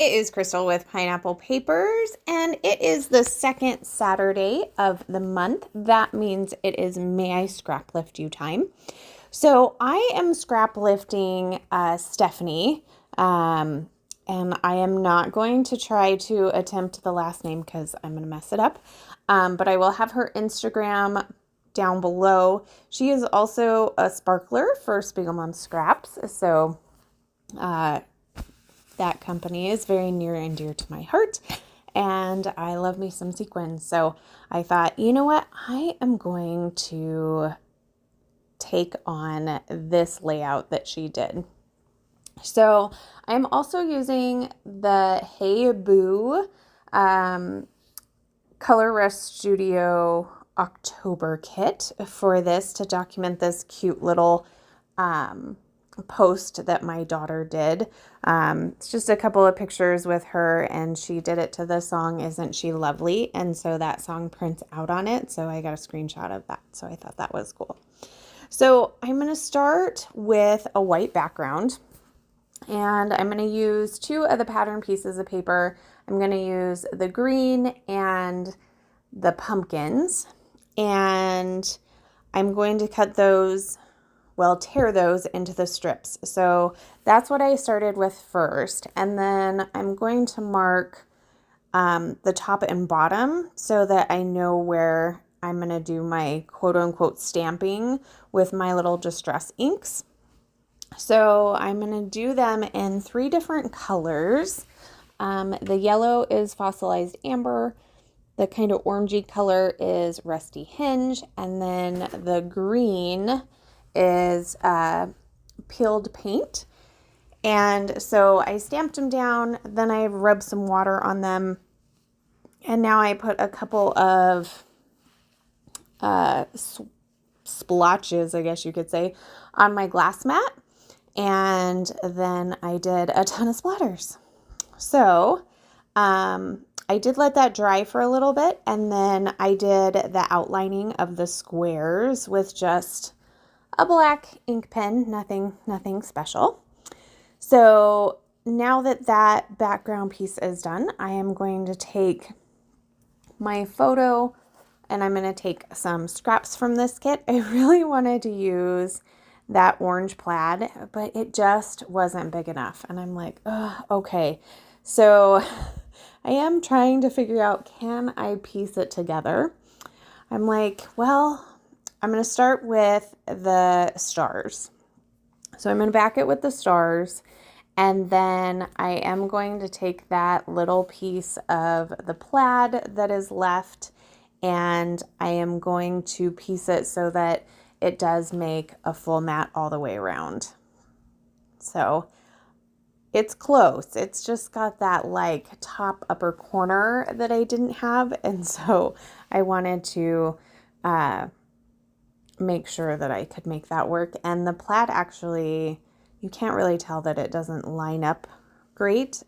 it is Crystal with Pineapple Papers, and it is the second Saturday of the month. That means it is May I Scraplift You time. So I am scraplifting Stephanie, and I am not going to try to attempt the last name because I'm going to mess it up, but I will have her Instagram down below. She is also a sparkler for Spiegelmom Scraps, so that company is very near and dear to my heart, and I love me some sequins. So I thought, you know what? I am going to take on this layout that she did. So I'm also using the Hey Boo Color Rush Studio October kit for this to document this cute little post that my daughter did. It's just a couple of pictures with her, and she did it to the song Isn't She Lovely, and so that song prints out on it, so I got a screenshot of that, so I thought that was cool. So I'm going to start with a white background, and I'm going to use two of the pattern pieces of paper. I'm going to use the green and the pumpkins, and I'm going to cut those, tear those into the strips. So that's what I started with first. And then I'm going to mark the top and bottom so that I know where I'm going to do my quote unquote stamping with my little distress inks. So I'm going to do them in 3 different colors. The yellow is fossilized amber. The kind of orangey color is rusty hinge. And then the green is peeled paint. And so I stamped them down, then I rubbed some water on them, and now I put a couple of splotches, I guess you could say, on my glass mat, and then I did a ton of splatters. So I did let that dry for a little bit, and then I did the outlining of the squares with just a black ink pen, nothing special. So now that that background piece is done, I am going to take my photo and I'm going to take some scraps from this kit. I really wanted to use that orange plaid, but it just wasn't big enough. And I'm like, oh, okay. So I am trying to figure out, can I piece it together? I'm like, well, I'm going to start with the stars. So I'm going to back it with the stars, and then I am going to take that little piece of the plaid that is left, and I am going to piece it so that it does make a full mat all the way around. So it's close. It's just got that like top upper corner that I didn't have, and so I wanted to make sure that I could make that work. And the plaid, actually, you can't really tell that it doesn't line up great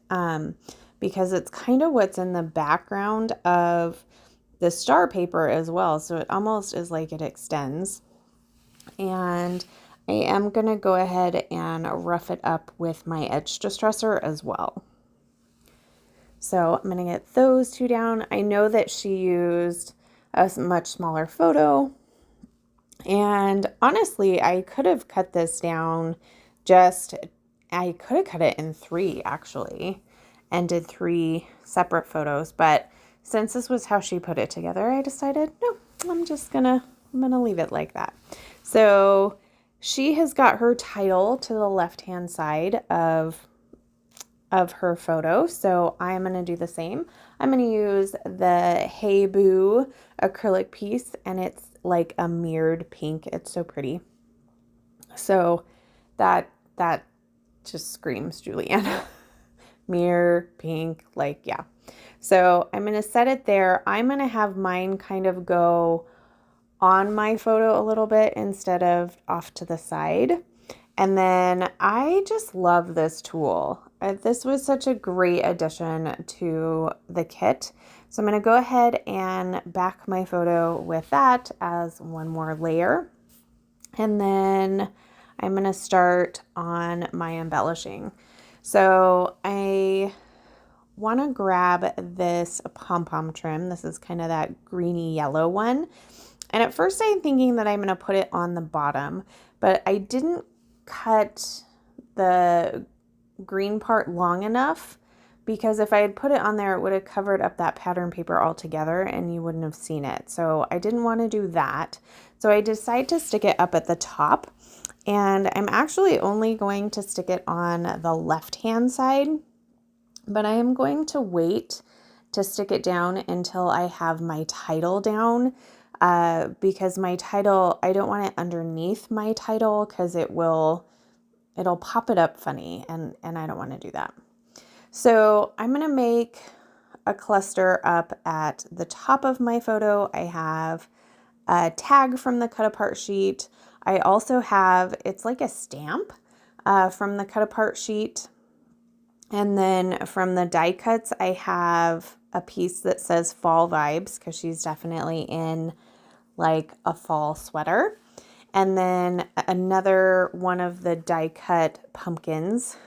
because it's kind of what's in the background of the star paper as well. So it almost is like it extends. And I am going to go ahead and rough it up with my edge distresser as well. So I'm going to get those 2 down. I know that she used a much smaller photo, and honestly, I could have cut this down I could have cut it in 3 actually and did 3 separate photos, but since this was how she put it together, I decided, no, I'm gonna leave it like that. So she has got her title to the left-hand side of her photo, so I'm going to do the same. I'm going to use the Hey Boo acrylic piece, and it's like a mirrored pink. It's so pretty. So that just screams Julianne. Mirror, pink, like, yeah. So I'm going to set it there. I'm going to have mine kind of go on my photo a little bit instead of off to the side. And then I just love this tool. This was such a great addition to the kit. So I'm going to go ahead and back my photo with that as one more layer. And then I'm going to start on my embellishing. So I want to grab this pom-pom trim. This is kind of that greeny yellow one. And at first I'm thinking that I'm going to put it on the bottom, but I didn't cut the green part long enough, because if I had put it on there, it would have covered up that pattern paper altogether and you wouldn't have seen it. So I didn't want to do that. So I decided to stick it up at the top, and I'm actually only going to stick it on the left-hand side, but I am going to wait to stick it down until I have my title down, because my title, I don't want it underneath my title because it'll pop it up funny, and I don't want to do that. So I'm going to make a cluster up at the top of my photo. I have a tag from the cut apart sheet. I also have, it's like a stamp from the cut apart sheet. And then from the die cuts, I have a piece that says fall vibes, because she's definitely in like a fall sweater. And then another one of the die cut pumpkins,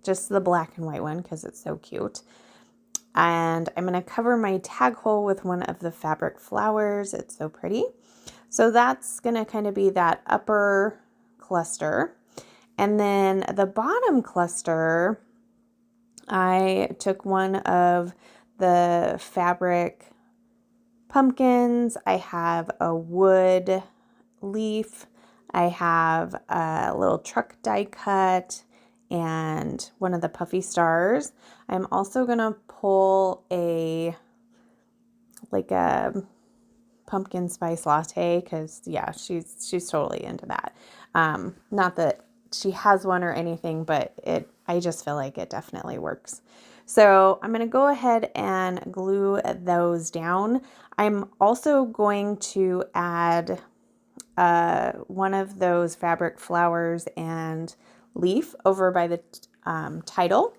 just the black and white one because it's so cute. And I'm going to cover my tag hole with one of the fabric flowers. It's so pretty. So that's going to kind of be that upper cluster. And then the bottom cluster, I took one of the fabric pumpkins. I have a wood leaf. I have a little truck die cut and one of the puffy stars. I'm also going to pull a pumpkin spice latte, because yeah, she's totally into that. Not that she has one or anything, but I just feel like it definitely works. So I'm going to go ahead and glue those down. I'm also going to add one of those fabric flowers and leaf over by the title.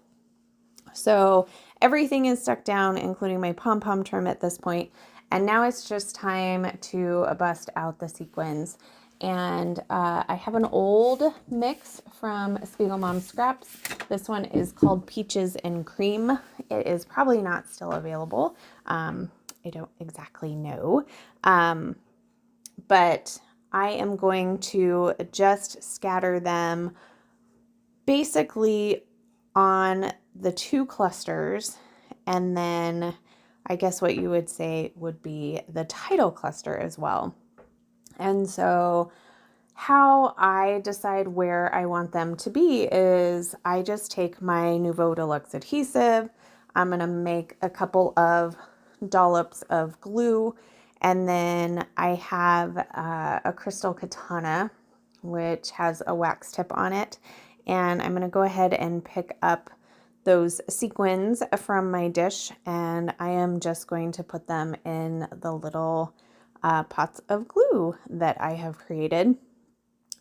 So everything is stuck down, including my pom-pom trim at this point. And now it's just time to bust out the sequins. And I have an old mix from Spiegel Mom Scraps. This one is called Peaches and Cream. It is probably not still available. I don't exactly know. But I am going to just scatter them basically on the two clusters, and then I guess what you would say would be the title cluster as well. And so how I decide where I want them to be is I just take my Nouveau Deluxe adhesive. I'm going to make a couple of dollops of glue, and then I have a crystal katana, which has a wax tip on it. And I'm going to go ahead and pick up those sequins from my dish, and I am just going to put them in the little pots of glue that I have created.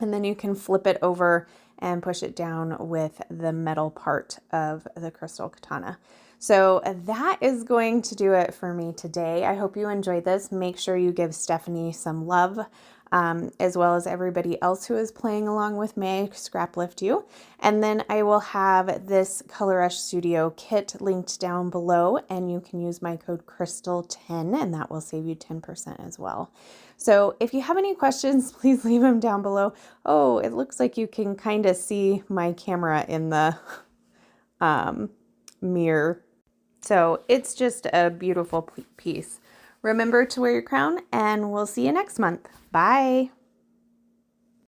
And then you can flip it over and push it down with the metal part of the crystal katana. So that is going to do it for me today. I hope you enjoyed this. Make sure you give Stephanie some love, as well as everybody else who is playing along with me. I Scraplift You. And then I will have this Color Rush Studio kit linked down below, and you can use my code Crystal10, and that will save you 10% as well. So if you have any questions, please leave them down below. Oh, it looks like you can kind of see my camera in the mirror. So it's just a beautiful piece. Remember to wear your crown, and we'll see you next month. Bye.